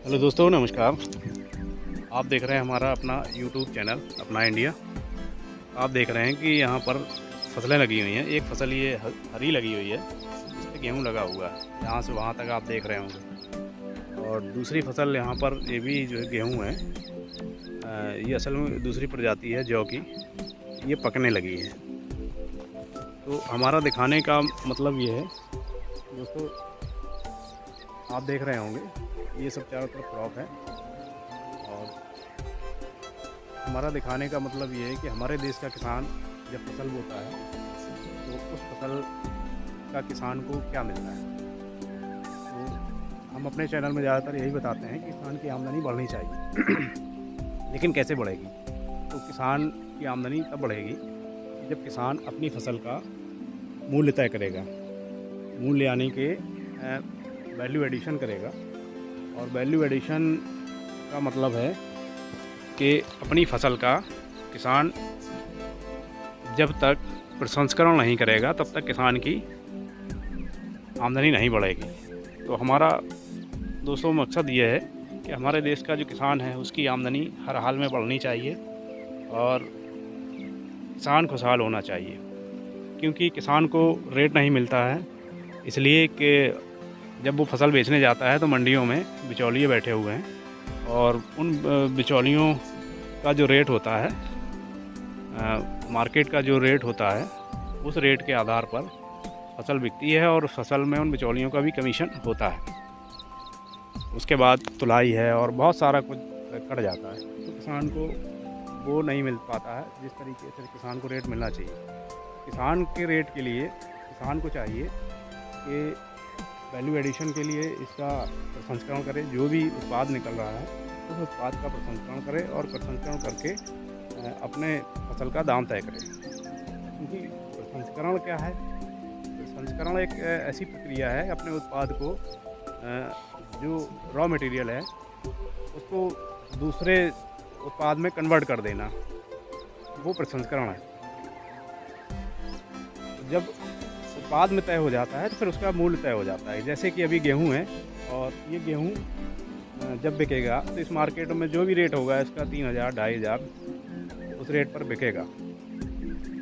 Hello दोस्तों, नमस्कार। आप देख रहे हैं हमारा अपना यूट्यूब चैनल अपना इंडिया। आप देख रहे हैं कि यहाँ पर फसलें लगी हुई हैं। एक फसल ये हरी लगी हुई है, इस पे गेहूँ लगा हुआ है, यहाँ से वहाँ तक आप देख रहे होंगे। और दूसरी फसल यहाँ पर ये भी जो है गेहूँ है। ये असल में दूसरी प्रजाति है जौ की, ये पकने लगी है। तो हमारा दिखाने का मतलब ये है दोस्तों, आप देख रहे होंगे ये सब चारों तरफ क्रॉप है। और हमारा दिखाने का मतलब ये है कि हमारे देश का किसान जब फसल बोता है तो उस फसल का किसान को क्या मिलता है। तो हम अपने चैनल में ज़्यादातर यही बताते हैं कि किसान की आमदनी बढ़नी चाहिए। लेकिन कैसे बढ़ेगी? तो किसान की आमदनी तब बढ़ेगी जब किसान अपनी फसल का मूल्य तय करेगा, मूल्य यानी कि वैल्यू एडिशन करेगा। और वैल्यू एडिशन का मतलब है कि अपनी फसल का किसान जब तक प्रसंस्करण नहीं करेगा तब तक किसान की आमदनी नहीं बढ़ेगी। तो हमारा दोस्तों मकसद ये है कि हमारे देश का जो किसान है उसकी आमदनी हर हाल में बढ़नी चाहिए और किसान खुशहाल होना चाहिए। क्योंकि किसान को रेट नहीं मिलता है, इसलिए कि जब वो फसल बेचने जाता है तो मंडियों में बिचौलिए बैठे हुए हैं और उन बिचौलियों का जो रेट होता है, मार्केट का जो रेट होता है, उस रेट के आधार पर फसल बिकती है और फसल में उन बिचौलियों का भी कमीशन होता है। उसके बाद तुलाई है और बहुत सारा कुछ कट जाता है, तो किसान को वो नहीं मिल पाता है जिस तरीके से किसान को रेट मिलना चाहिए। किसान के रेट के लिए किसान को चाहिए कि वैल्यू एडिशन के लिए इसका प्रसंस्करण करे। जो भी उत्पाद निकल रहा है उस उत्पाद का प्रसंस्करण करे और प्रसंस्करण करके अपने फसल का दाम तय करे। क्योंकि प्रसंस्करण क्या है? प्रसंस्करण एक ऐसी प्रक्रिया है अपने उत्पाद को, जो रॉ मटेरियल है उसको दूसरे उत्पाद में कन्वर्ट कर देना, वो प्रसंस्करण है। जब उत्पाद में तय हो जाता है तो फिर उसका मूल्य तय हो जाता है। जैसे कि अभी गेहूं है और ये गेहूं जब बिकेगा तो इस मार्केट में जो भी रेट होगा इसका 3000 2500 उस रेट पर बिकेगा।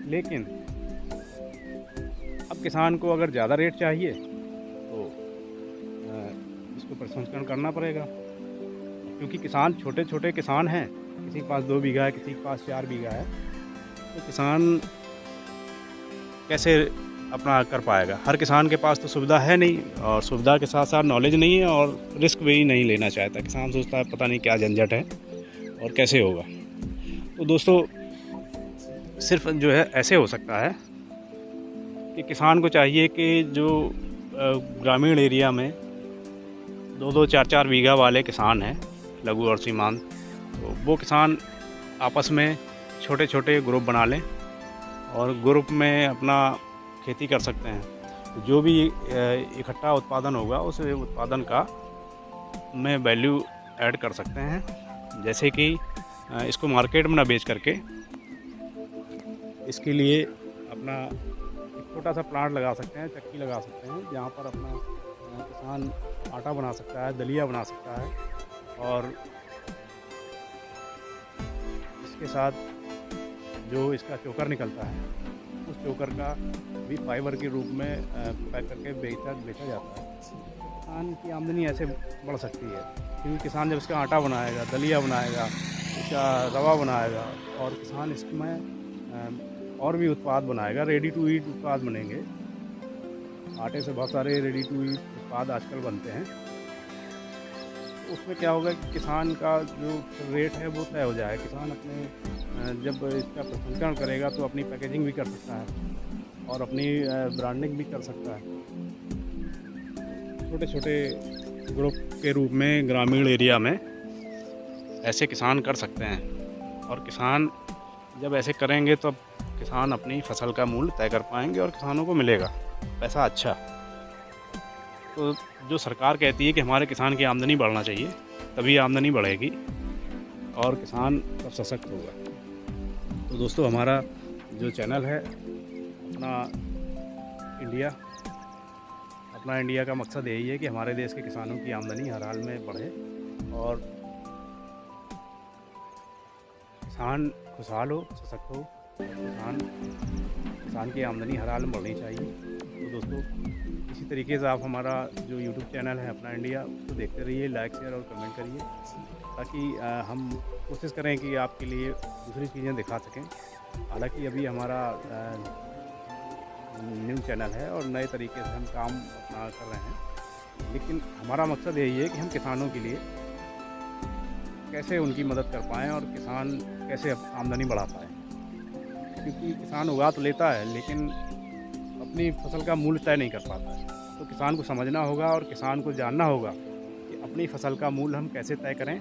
लेकिन अब किसान को अगर ज़्यादा रेट चाहिए तो इसको प्रसंस्करण करना पड़ेगा। क्योंकि किसान छोटे छोटे किसान हैं, किसी के पास 2 बीघा है, किसी के पास 4 बीघा है, तो किसान कैसे अपना कर पाएगा? हर किसान के पास तो सुविधा है नहीं, और सुविधा के साथ साथ नॉलेज नहीं है और रिस्क भी नहीं लेना चाहता। किसान सोचता है पता नहीं क्या झंझट है और कैसे होगा। तो दोस्तों सिर्फ जो है ऐसे हो सकता है कि किसान को चाहिए कि जो ग्रामीण एरिया में 2-2 4-4 बीघा वाले किसान हैं, लघु और सीमांत, तो वो किसान आपस में छोटे छोटे ग्रुप बना लें और ग्रुप में अपना खेती कर सकते हैं। जो भी इकट्ठा उत्पादन होगा उस उत्पादन का में वैल्यू ऐड कर सकते हैं। जैसे कि इसको मार्केट में ना बेच करके इसके लिए अपना एक छोटा सा प्लांट लगा सकते हैं, चक्की लगा सकते हैं, जहाँ पर अपना किसान आटा बना सकता है, दलिया बना सकता है। और इसके साथ जो इसका चोकर निकलता है उस चोकर का भी फाइबर के रूप में पैक करके बेचा जाता है। किसान की आमदनी ऐसे बढ़ सकती है, क्योंकि किसान जब इसका आटा बनाएगा, दलिया बनाएगा, इसका रवा बनाएगा और किसान इसमें और भी उत्पाद बनाएगा, रेडी टू ईट उत्पाद बनेंगे। आटे से बहुत सारे रेडी टू ईट उत्पाद आजकल बनते हैं। उसमें क्या होगा कि किसान का जो रेट है वो तय हो जाएगा। किसान अपने जब इसका प्रसंस्करण करेगा तो अपनी पैकेजिंग भी कर सकता है और अपनी ब्रांडिंग भी कर सकता है। छोटे छोटे ग्रुप के रूप में ग्रामीण एरिया में ऐसे किसान कर सकते हैं। और किसान जब ऐसे करेंगे तो किसान अपनी फसल का मूल्य तय कर पाएंगे और किसानों को मिलेगा पैसा अच्छा। तो जो सरकार कहती है कि हमारे किसान की आमदनी बढ़ना चाहिए, तभी आमदनी बढ़ेगी और किसान तब सशक्त होगा। तो दोस्तों हमारा जो चैनल है अपना इंडिया का मकसद यही है कि हमारे देश के किसानों की आमदनी हर हाल में बढ़े और किसान खुशहाल हो, सशक्त हो। किसान की आमदनी हर हाल में बढ़नी चाहिए। तो दोस्तों, इसी तरीके से आप हमारा जो यूट्यूब चैनल है अपना इंडिया, उसको देखते रहिए, लाइक शेयर और कमेंट करिए, ताकि हम कोशिश करें कि आपके लिए दूसरी चीज़ें दिखा सकें। हालांकि अभी हमारा न्यू चैनल है और नए तरीके से हम काम अपना कर रहे हैं, लेकिन हमारा मकसद यही है कि हम किसानों के लिए कैसे उनकी मदद कर पाएँ और किसान कैसे आमदनी बढ़ा पाए। क्योंकि किसान उगा तो लेता है, लेकिन अपनी फसल का मूल्य तय नहीं कर पाता है। तो किसान को समझना होगा और किसान को जानना होगा कि अपनी फसल का मूल्य हम कैसे तय करें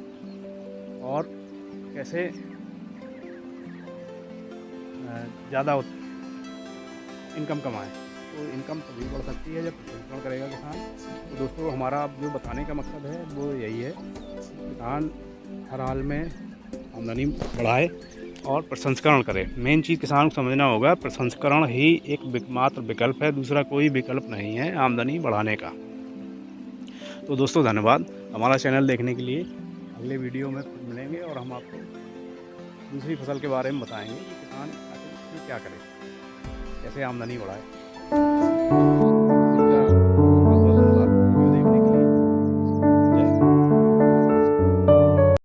और कैसे ज़्यादा इनकम कमाएँ। तो इनकम तभी बढ़ सकती है जब प्रसंस्करण करेगा किसान। तो दोस्तों, हमारा जो बताने का मकसद है वो यही है, किसान हर हाल में आमदनी बढ़ाए और प्रसंस्करण करे। मेन चीज़ किसान को समझना होगा, प्रसंस्करण ही एक मात्र विकल्प है, दूसरा कोई विकल्प नहीं है आमदनी बढ़ाने का। तो दोस्तों, धन्यवाद हमारा चैनल देखने के लिए। अगले वीडियो में फिर मिलेंगे और हम आपको दूसरी फसल के बारे में बताएंगे कि किसान आखिर क्या करे, कैसे आमदनी बढ़ाए।